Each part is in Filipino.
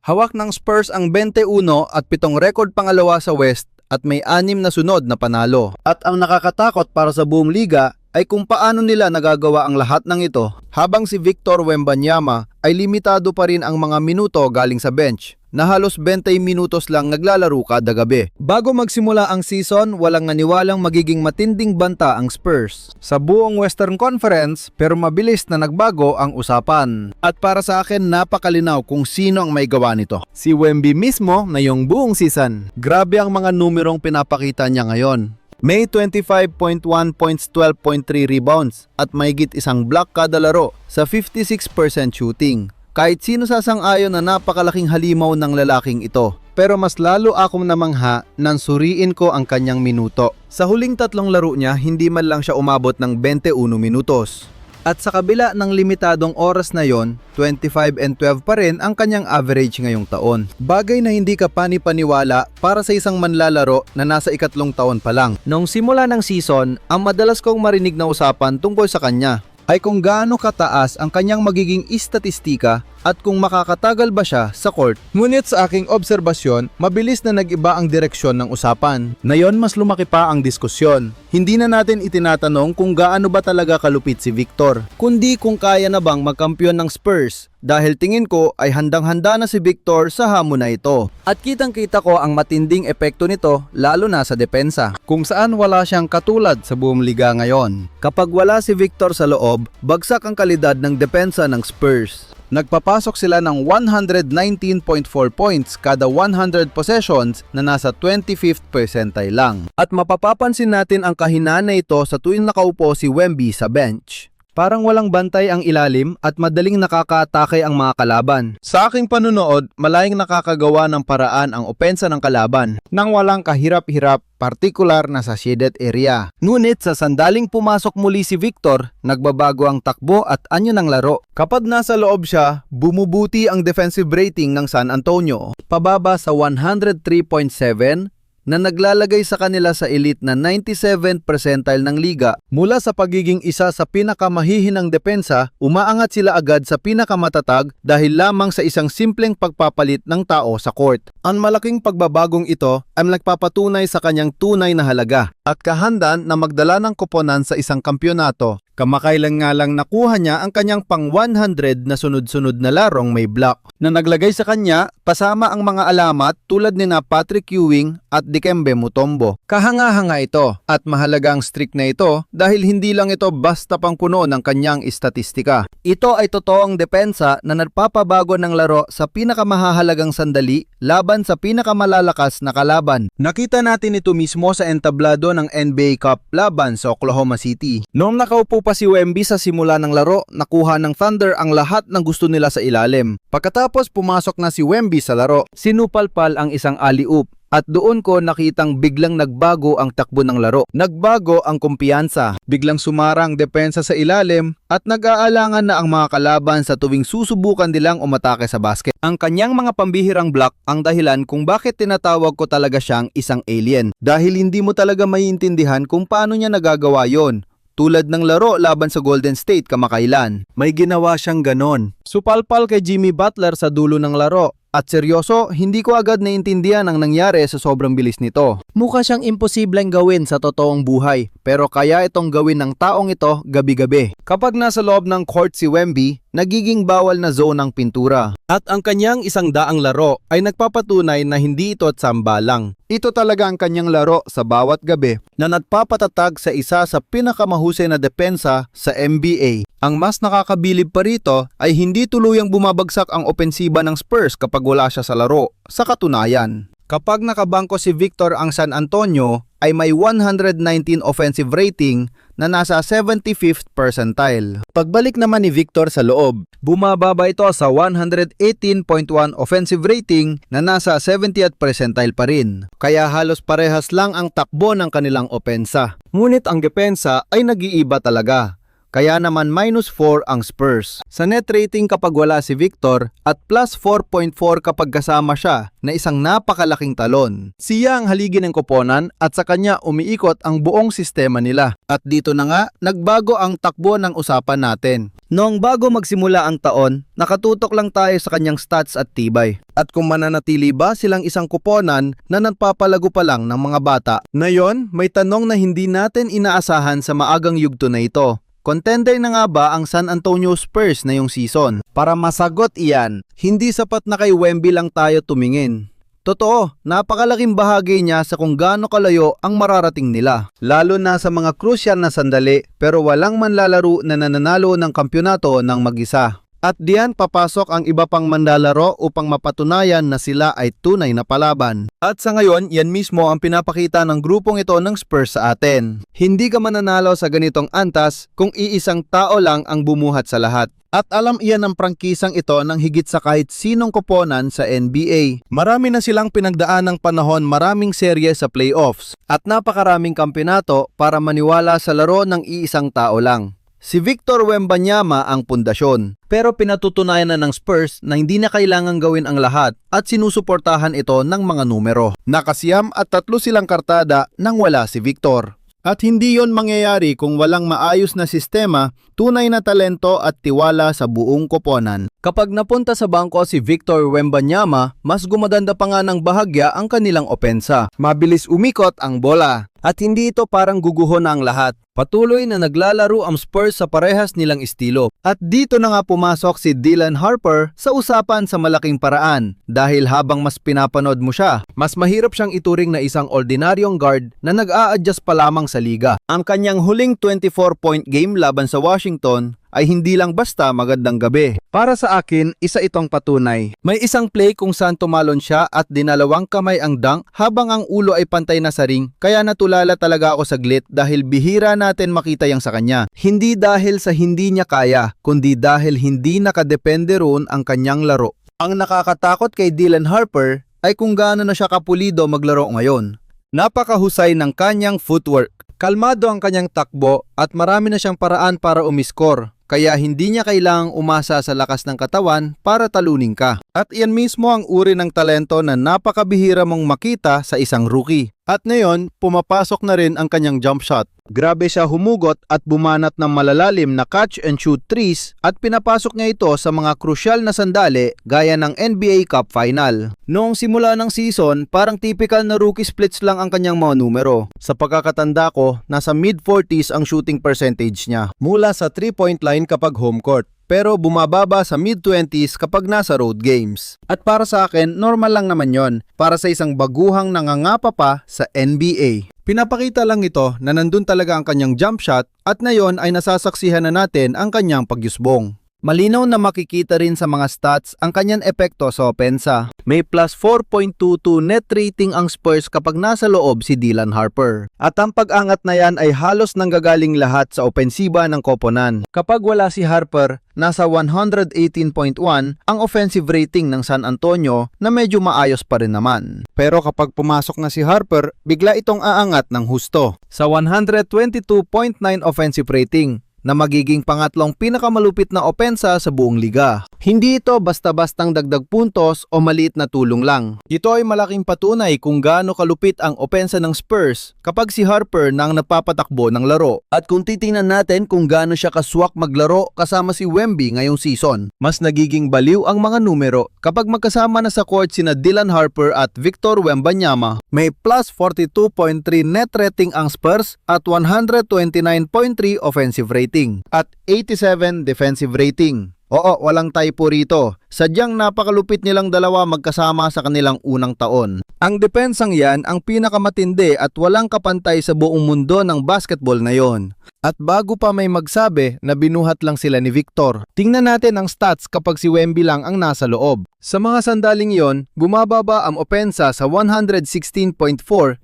Hawak ng Spurs ang 21 at 7 record pangalawa sa West at may 6 na sunod na panalo. At ang nakakatakot para sa buong liga ay kung paano nila nagagawa ang lahat ng ito habang si Victor Wembanyama ay limitado pa rin ang mga minuto galing sa bench na halos 20 minutos lang naglalaro kada gabi. Bago magsimula ang season, walang naniwalang magiging matinding banta ang Spurs sa buong Western Conference, pero mabilis na nagbago ang usapan. At para sa akin, napakalinaw kung sino ang may gawa nito. Si Wemby mismo na yung buong season. Grabe ang mga numerong pinapakita niya ngayon. May 25.1 points, 12.3 rebounds at mahigit isang block kada laro sa 56% shooting. Kahit sino sasang-ayon na napakalaking halimaw ng lalaking ito. Pero mas lalo akong namangha nang suriin ko ang kanyang minuto. Sa huling 3 laro niya, hindi man lang siya umabot ng 21 minutos. At sa kabila ng limitadong oras na yon, 25 and 12 pa rin ang kanyang average ngayong taon. Bagay na hindi ka panipaniwala para sa isang manlalaro na nasa 3 taon pa lang. Noong simula ng season, ang madalas kong marinig na usapan tungkol sa kanya ay kung gaano kataas ang kanyang magiging istatistika at kung makakatagal ba siya sa court. Ngunit sa aking obserbasyon, mabilis na nag-iba ang direksyon ng usapan. Ngayon mas lumaki pa ang diskusyon. Hindi na natin itinatanong kung gaano ba talaga kalupit si Victor, kundi kung kaya na bang magkampiyon ng Spurs. Dahil tingin ko ay handang-handa na si Victor sa hamon na ito. At kitang-kita ko ang matinding epekto nito lalo na sa depensa, kung saan wala siyang katulad sa buong liga ngayon. Kapag wala si Victor sa loob, bagsak ang kalidad ng depensa ng Spurs. Nagpapasok sila ng 119.4 points kada 100 possessions na nasa 25th percentile lang. At mapapapansin natin ang kahinaan na ito sa tuwing nakaupo si Wemby sa bench. Parang walang bantay ang ilalim at madaling nakakaatake ang mga kalaban. Sa aking panunood, malayang nakakagawa ng paraan ang opensa ng kalaban nang walang kahirap-hirap, partikular na sa shaded area. Ngunit sa sandaling pumasok muli si Victor, nagbabago ang takbo at anyo ng laro. Kapag nasa loob siya, bumubuti ang defensive rating ng San Antonio, pababa sa 103.7 na naglalagay sa kanila sa elite na 97th percentile ng liga. Mula sa pagiging isa sa pinakamahihinang depensa, umaangat sila agad sa pinakamatatag dahil lamang sa isang simpleng pagpapalit ng tao sa court. Ang malaking pagbabagong ito ay nagpapatunay sa kanyang tunay na halaga at kahandan na magdala ng koponan sa isang kampyonato. Kamakailan nga lang nakuha niya ang kanyang pang 100 na sunod-sunod na larong may block na naglagay sa kanya pasama ang mga alamat tulad ni na Patrick Ewing at Dikembe Mutombo. Kahanga-hanga ito at mahalaga ang streak na ito dahil hindi lang ito basta pangpuno ng kanyang istatistika. Ito ay totoong depensa na nagpapabago ng laro sa pinakamahalagang sandali laban sa pinakamalalakas na kalaban. Nakita natin ito mismo sa entablado ng NBA Cup laban sa Oklahoma City. Noong nakaupo pa si Wemby sa simula ng laro, nakuha ng Thunder ang lahat ng gusto nila sa ilalim. Pagkatapos pumasok na si Wemby sa laro, sinupalpal ang isang alley-oop. At doon ko nakitang biglang nagbago ang takbo ng laro. Nagbago ang kumpiyansa. Biglang sumarang depensa sa ilalim at nag-aalangan na ang mga kalaban sa tuwing susubukan nilang umatake sa basket. Ang kanyang mga pambihirang block ang dahilan kung bakit tinatawag ko talaga siyang isang alien. Dahil hindi mo talaga maiintindihan kung paano niya nagagawa yon. Tulad ng laro laban sa Golden State kamakailan. May ginawa siyang ganon. Supalpal kay Jimmy Butler sa dulo ng laro. At seryoso, hindi ko agad naintindihan ang nangyari sa sobrang bilis nito. Mukha siyang imposibleng gawin sa totoong buhay, pero kaya itong gawin ng taong ito gabi-gabi. Kapag nasa loob ng court si Wemby, nagiging bawal na zone ang pintura. At ang kanyang 100 laro ay nagpapatunay na hindi ito sambalang. Ito talaga ang kanyang laro sa bawat gabi na nagpapatatag sa isa sa pinakamahusay na depensa sa NBA. Ang mas nakakabilib pa rito ay hindi tuluyang bumabagsak ang opensiba ng Spurs kapag wala siya sa laro. Sa katunayan, kapag nakabangko si Victor ang San Antonio ay may 119 offensive rating na nasa 75th percentile. Pagbalik naman ni Victor sa loob, bumababa ito sa 118.1 offensive rating na nasa 70th percentile pa rin. Kaya halos parehas lang ang takbo ng kanilang opensa. Ngunit ang depensa ay nag-iiba talaga. kaya naman -4 ang Spurs. Sa net rating kapag wala si Victor at plus 4.4 kapag kasama siya na isang napakalaking talon. Siya ang haligi ng koponan at sa kanya umiikot ang buong sistema nila. At dito na nga, nagbago ang takbo ng usapan natin. Noong bago magsimula ang taon, nakatutok lang tayo sa kanyang stats at tibay. At kung mananatili ba silang isang koponan na nagpapalago pa lang ng mga bata. Ngayon, may tanong na hindi natin inaasahan sa maagang yugto na ito. Contender na nga ba ang San Antonio Spurs na yung season? Para masagot iyan, hindi sapat na kay Wemby lang tayo tumingin. Totoo, napakalaking bahagi niya sa kung gaano kalayo ang mararating nila. Lalo na sa mga crucial na sandali pero walang manlalaro na nananalo ng kampyonato ng mag-isa. At diyan papasok ang iba pang manlalaro upang mapatunayan na sila ay tunay na palaban. At sa ngayon, yan mismo ang pinapakita ng grupong ito ng Spurs sa atin. Hindi ka mananalo sa ganitong antas kung iisang tao lang ang bumuhat sa lahat. At alam iyan ng prangkisang ito ng higit sa kahit sinong koponan sa NBA. Marami na silang pinagdaan ng panahon, maraming serye sa playoffs at napakaraming kampyonato para maniwala sa laro ng iisang tao lang. Si Victor Wembanyama ang pundasyon. Pero pinatutunayan na ng Spurs na hindi na kailangang gawin ang lahat at sinusuportahan ito ng mga numero. Nakasiyam at 3 silang kartada nang wala si Victor. At hindi yon mangyayari kung walang maayos na sistema, tunay na talento at tiwala sa buong koponan. Kapag napunta sa bangko si Victor Wembanyama, mas gumaganda pa nga ng bahagya ang kanilang opensa. Mabilis umikot ang bola at hindi ito parang guguho na ang lahat. Patuloy na naglalaro ang Spurs sa parehas nilang estilo. At dito na nga pumasok si Dylan Harper sa usapan sa malaking paraan dahil habang mas pinapanood mo siya, mas mahirap siyang ituring na isang ordinaryong guard na nag-a-adjust pa lamang sa liga. Ang kanyang huling 24-point game laban sa Washington ay hindi lang basta magandang gabi. Para sa akin, isa itong patunay. May isang play kung saan tumalon siya at dinalawang kamay ang dunk habang ang ulo ay pantay na sa ring, kaya natulala talaga ako saglit dahil bihira natin makita yang sa kanya. Hindi dahil sa hindi niya kaya, kundi dahil hindi nakadepende roon ang kanyang laro. Ang nakakatakot kay Dylan Harper ay kung gaano na siya kapulido maglaro ngayon. Napakahusay ng kanyang footwork. Kalmado ang kanyang takbo at marami na siyang paraan para umiskor. Kaya hindi niya kailangang umasa sa lakas ng katawan para talunin ka. At iyan mismo ang uri ng talento na napakabihira mong makita sa isang rookie. At ngayon, pumapasok na rin ang kanyang jump shot. Grabe siya humugot at bumanat ng malalalim na catch and shoot threes at pinapasok niya ito sa mga krusyal na sandali gaya ng NBA Cup Final. Noong simula ng season, parang typical na rookie splits lang ang kanyang mga numero. Sa pagkakatanda ko, nasa mid-40s ang shooting percentage niya mula sa 3-point line kapag home court. Pero bumababa sa mid-20s kapag nasa road games. At para sa akin, normal lang naman yon para sa isang baguhang nangangapa pa sa NBA. Pinapakita lang ito na nandun talaga ang kanyang jump shot at ngayon ay nasasaksihan na natin ang kanyang pagyusbong. Malinaw na makikita rin sa mga stats ang kanyang epekto sa opensa. May plus 4.22 net rating ang Spurs kapag nasa loob si Dylan Harper. At ang pag-angat na yan ay halos nanggagaling lahat sa opensiba ng koponan. Kapag wala si Harper, nasa 118.1 ang offensive rating ng San Antonio na medyo maayos pa rin naman. Pero kapag pumasok na si Harper, bigla itong aangat ng husto sa 122.9 offensive rating na magiging pangatlong pinakamalupit na opensa sa buong liga. Hindi ito basta-bastang dagdag puntos o maliit na tulong lang. Ito ay malaking patunay kung gaano kalupit ang opensa ng Spurs kapag si Harper na ang napapatakbo ng laro. At kung titingnan natin kung gaano siya kaswak maglaro kasama si Wemby ngayong season, mas nagiging baliw ang mga numero kapag magkasama na sa court sina Dylan Harper at Victor Wembanyama. May plus 42.3 net rating ang Spurs at 129.3 offensive rating at 87 defensive rating. Oo, walang typo rito. Sadyang napakalupit nilang dalawa magkasama sa kanilang unang taon. Ang depensang yan ang pinakamatindi at walang kapantay sa buong mundo ng basketball ngayon. At bago pa may magsabi na binuhat lang sila ni Victor, tingnan natin ang stats kapag si Wemby lang ang nasa loob. Sa mga sandaling yon, bumababa ang opensa sa 116.4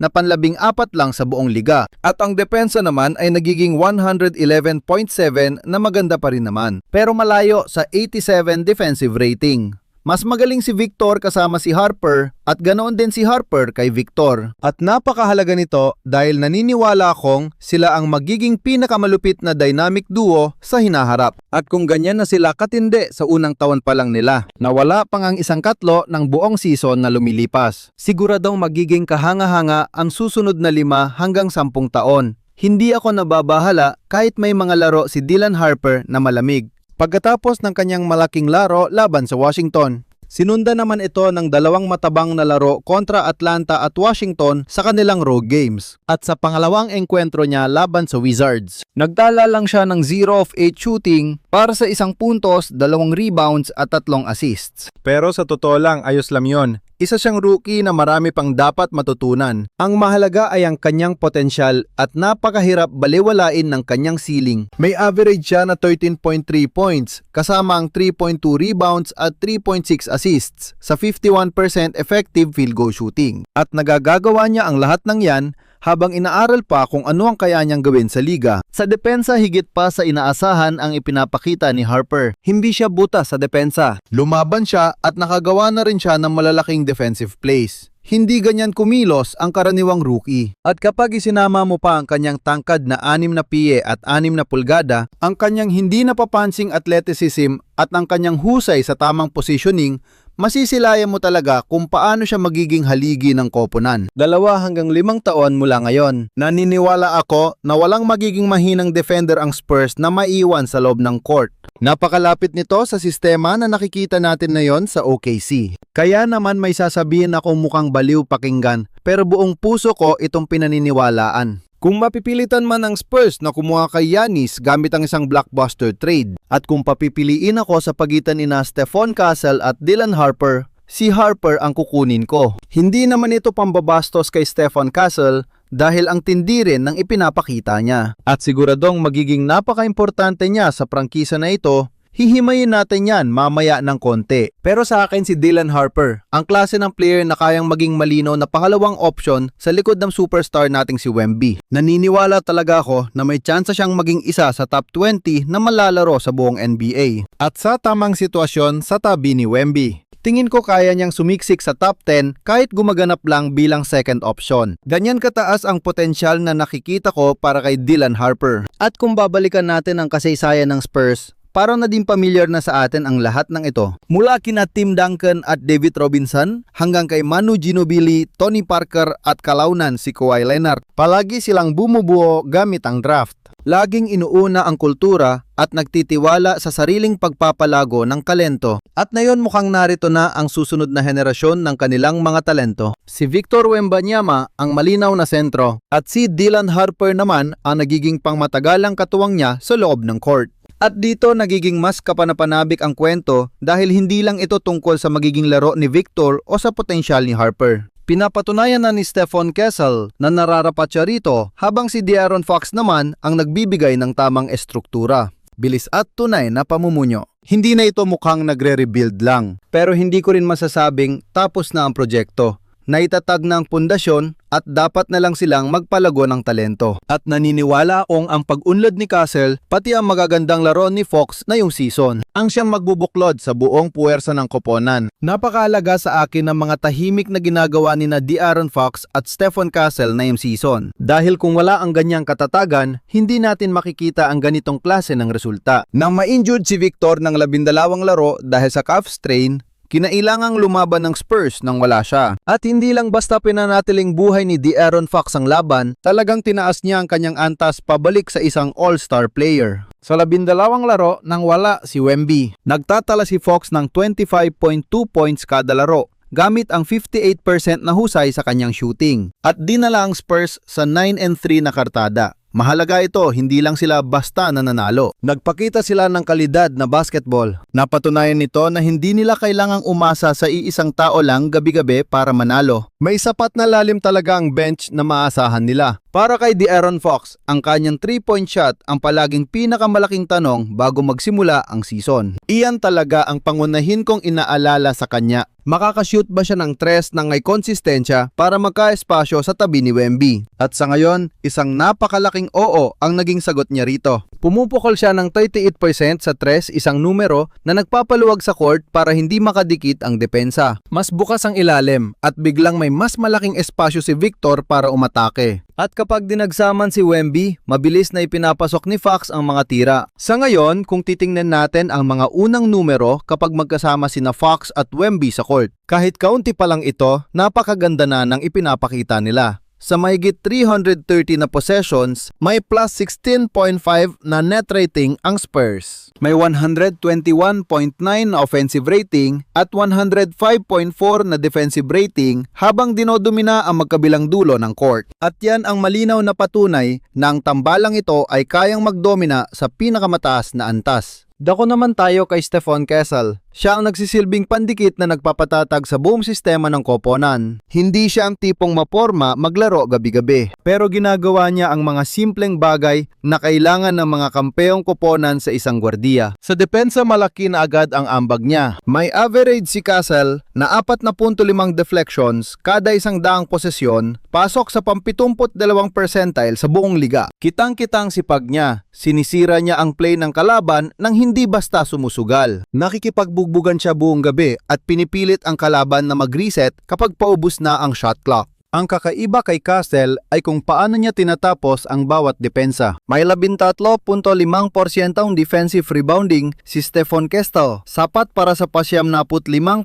na panlabing-4 lang sa buong liga. At ang depensa naman ay nagiging 111.7 na maganda pa rin naman. Pero malayo sa 87 defensive rating. Mas magaling si Victor kasama si Harper at ganoon din si Harper kay Victor. At napakahalaga nito dahil naniniwala akong sila ang magiging pinakamalupit na dynamic duo sa hinaharap. At kung ganyan na sila katindi sa unang taon pa lang nila, nawala pang ang isang katlo ng buong season na lumilipas. Siguradong magiging kahanga-hanga ang susunod na 5 hanggang 10 taon. Hindi ako nababahala kahit may mga laro si Dylan Harper na malamig. Pagkatapos ng kanyang malaking laro laban sa Washington, sinundan naman ito ng 2 matabang na laro kontra Atlanta at Washington sa kanilang road games. At sa pangalawang engkwentro niya laban sa Wizards, nagtala lang siya ng 0 of 8 shooting para sa 1 puntos, 2 rebounds at 3 assists. Pero sa totoo lang, ayos lang yun. Isa siyang rookie na marami pang dapat matutunan. Ang mahalaga ay ang kanyang potensyal at napakahirap baliwalain ng kanyang ceiling. May average siya na 13.3 points, kasama ang 3.2 rebounds at 3.6 assists sa 51% effective field goal shooting. At nagagagawa niya ang lahat ng yan habang inaaral pa kung ano ang kaya niyang gawin sa liga. Sa depensa higit pa sa inaasahan ang ipinapakita ni Harper. Hindi siya buta sa depensa. Lumaban siya at nakagawa na rin siya ng malalaking defensive plays. Hindi ganyan kumilos ang karaniwang rookie. At kapag isinama mo pa ang kanyang tangkad na 6 na piye at 6 na pulgada, ang kanyang hindi napapansing athleticism at ang kanyang husay sa tamang positioning, masisilayan mo talaga kung paano siya magiging haligi ng koponan. 2 hanggang 5 taon mula ngayon, naniniwala ako na walang magiging mahinang defender ang Spurs na maiwan sa loob ng court. Napakalapit nito sa sistema na nakikita natin ngayon sa OKC. Kaya naman may sasabihin akong mukhang baliw pakinggan, pero buong puso ko itong pinaniniwalaan. Kung mapipilitan man ang Spurs na kumuha kay Giannis gamit ang isang blockbuster trade, at kung papipiliin ako sa pagitan ni Stephon Castle at Dylan Harper, si Harper ang kukunin ko. Hindi naman ito pambabastos kay Stephon Castle dahil ang tindi rin ng ipinapakita niya. At siguradong magiging napaka-importante niya sa prangkisa na ito. Hihimayin natin yan mamaya ng konti. Pero sa akin si Dylan Harper, ang klase ng player na kayang maging malinaw na pangalawang option sa likod ng superstar nating si Wemby. Naniniwala talaga ako na may tsansa siyang maging isa sa top 20 na malalaro sa buong NBA. At sa tamang sitwasyon sa tabi ni Wemby, tingin ko kaya niyang sumiksik sa top 10 kahit gumaganap lang bilang second option. Ganyan kataas ang potensyal na nakikita ko para kay Dylan Harper. At kung babalikan natin ang kasaysayan ng Spurs, parang na din pamilyar na sa atin ang lahat ng ito. Mula kina Tim Duncan at David Robinson hanggang kay Manu Ginobili, Tony Parker at kalaunan si Kawhi Leonard. Palagi silang bumubuo gamit ang draft. Laging inuuna ang kultura at nagtitiwala sa sariling pagpapalago ng talento. At ngayon mukhang narito na ang susunod na henerasyon ng kanilang mga talento. Si Victor Wembanyama ang malinaw na sentro at si Dylan Harper naman ang nagiging pangmatagalang katuwang niya sa loob ng court. At dito nagiging mas kapanapanabik ang kwento dahil hindi lang ito tungkol sa magiging laro ni Victor o sa potensyal ni Harper. Pinapatunayan na ni Stephon Castle na nararapat siya rito habang si De'Aaron Fox naman ang nagbibigay ng tamang estruktura. Bilis at tunay na pamumunyo. Hindi na ito mukhang nagre-rebuild lang. Pero hindi ko rin masasabing tapos na ang proyekto. Naitatag na ang pundasyon at dapat na lang silang magpalago ng talento. At naniniwala akong ang pag-unlad ni Castle pati ang magagandang laro ni Fox na yung season ang siyang magbubuklod sa buong puwersa ng koponan. Napakahalaga sa akin ang mga tahimik na ginagawa ni De'Aaron Fox at Stephon Castle na yung season. Dahil kung wala ang ganyang katatagan, hindi natin makikita ang ganitong klase ng resulta. Nang ma-injured si Victor ng 12 laro dahil sa calf strain, kinailangang lumaban ng Spurs nang wala siya. At hindi lang basta pinanatiling buhay ni De'Aaron Fox ang laban, talagang tinaas niya ang kanyang antas pabalik sa isang all-star player. Sa 12 laro nang wala si Wemby, nagtatala si Fox ng 25.2 points kada laro, gamit ang 58% na husay sa kanyang shooting. At dinala ang Spurs sa 9-3 na kartada. Mahalaga ito, hindi lang sila basta nananalo. Nagpakita sila ng kalidad na basketball. Napatunayan nito na hindi nila kailangang umasa sa iisang tao lang gabi-gabi para manalo. May sapat na lalim talaga ang bench na maasahan nila. Para kay De'Aaron Fox, ang kanyang 3-point shot ang palaging pinakamalaking tanong bago magsimula ang season. Iyan talaga ang pangunahin kong inaalala sa kanya. Makakashoot ba siya ng 3 nang may konsistensya para magka-espasyo sa tabi ni Wemby? At sa ngayon, isang napakalaking oo ang naging sagot niya rito. Pumupukol siya ng 38% sa tres, isang numero na nagpapaluwag sa court para hindi makadikit ang depensa. Mas bukas ang ilalim at biglang may mas malaking espasyo si Victor para umatake. At kapag dinagsaman si Wemby, mabilis na ipinapasok ni Fox ang mga tira. Sa ngayon, kung titingnan natin ang mga unang numero kapag magkasama sina Fox at Wemby sa court, kahit kaunti pa lang ito, napakaganda na ng ipinapakita nila. Sa mahigit 330 na possessions, may plus 16.5 na net rating ang Spurs. May 121.9 na offensive rating at 105.4 na defensive rating habang dinodomina ang magkabilang dulo ng court. At yan ang malinaw na patunay na ang tambalang ito ay kayang magdomina sa pinakamataas na antas. Dako naman tayo kay Stephon Kessel. Siya ang nagsisilbing pandikit na nagpapatatag sa buong sistema ng koponan. Hindi siya ang tipong maporma maglaro gabi-gabi. Pero ginagawa niya ang mga simpleng bagay na kailangan ng mga kampeyong koponan sa isang gwardiya. Sa depensa malaki na agad ang ambag niya. May average si Kessel na 4.5 deflections kada 100 posesyon, pasok sa pang-72 percentile sa buong liga. Kitang-kitang sipag niya. Sinisira niya ang play ng kalaban nang hindi basta sumusugal. Nakikipagbugbuggan siya buong gabi at pinipilit ang kalaban na mag-reset kapag paubos na ang shot clock. Ang kakaiba kay Kessel ay kung paano niya tinatapos ang bawat depensa. May 13.5% defensive rebounding si Stephon Kessel, sapat para sa 75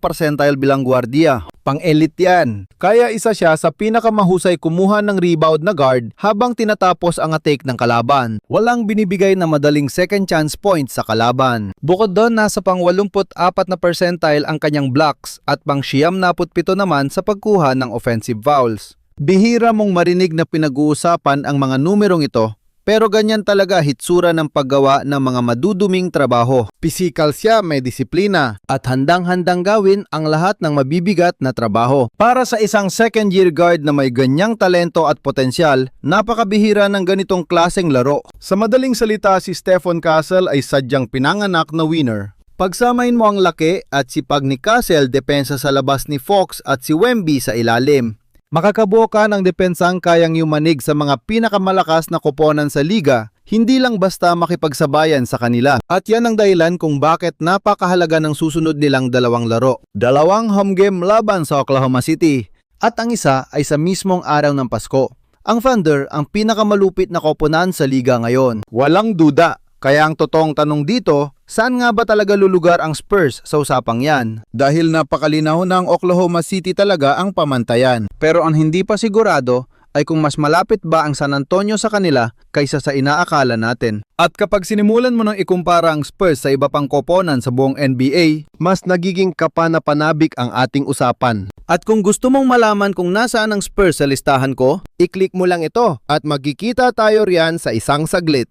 percentile bilang gwardiya. Pang-elite yan. Kaya isa siya sa pinakamahusay kumuha ng rebound na guard habang tinatapos ang attack ng kalaban. Walang binibigay na madaling second chance points sa kalaban. Bukod doon, nasa pang 84 na percentile ang kanyang blocks at pang 77 naman sa pagkuha ng offensive fouls. Bihira mong marinig na pinag-uusapan ang mga numerong ito, pero ganyan talaga hitsura ng paggawa ng mga maduduming trabaho. Physical siya, may disiplina, at handang-handang gawin ang lahat ng mabibigat na trabaho. Para sa isang second year guard na may ganyang talento at potensyal, napakabihira ng ganitong klaseng laro. Sa madaling salita, si Stephon Kessel ay sadyang pinanganak na winner. Pagsamain mo ang laki at sipag ni Kessel, depensa sa labas ni Fox at si Wemby sa ilalim, makakabuo ka ng depensang kayang yumanig sa mga pinakamalakas na koponan sa liga, hindi lang basta makipagsabayan sa kanila. At yan ang dahilan kung bakit napakahalaga ng susunod nilang dalawang laro. 2 home game laban sa Oklahoma City, at ang isa ay sa mismong araw ng Pasko. Ang Thunder ang pinakamalupit na koponan sa liga ngayon. Walang duda. Kaya ang totoong tanong dito, saan nga ba talaga lulugar ang Spurs sa usapang yan? Dahil napakalinaw na ang Oklahoma City talaga ang pamantayan. Pero ang hindi pa sigurado ay kung mas malapit ba ang San Antonio sa kanila kaysa sa inaakala natin. At kapag sinimulan mo nang ikumpara ang Spurs sa iba pang koponan sa buong NBA, mas nagiging kapanapanabik ang ating usapan. At kung gusto mong malaman kung nasaan ang Spurs sa listahan ko, i-click mo lang ito at magkikita tayo riyan sa isang saglit.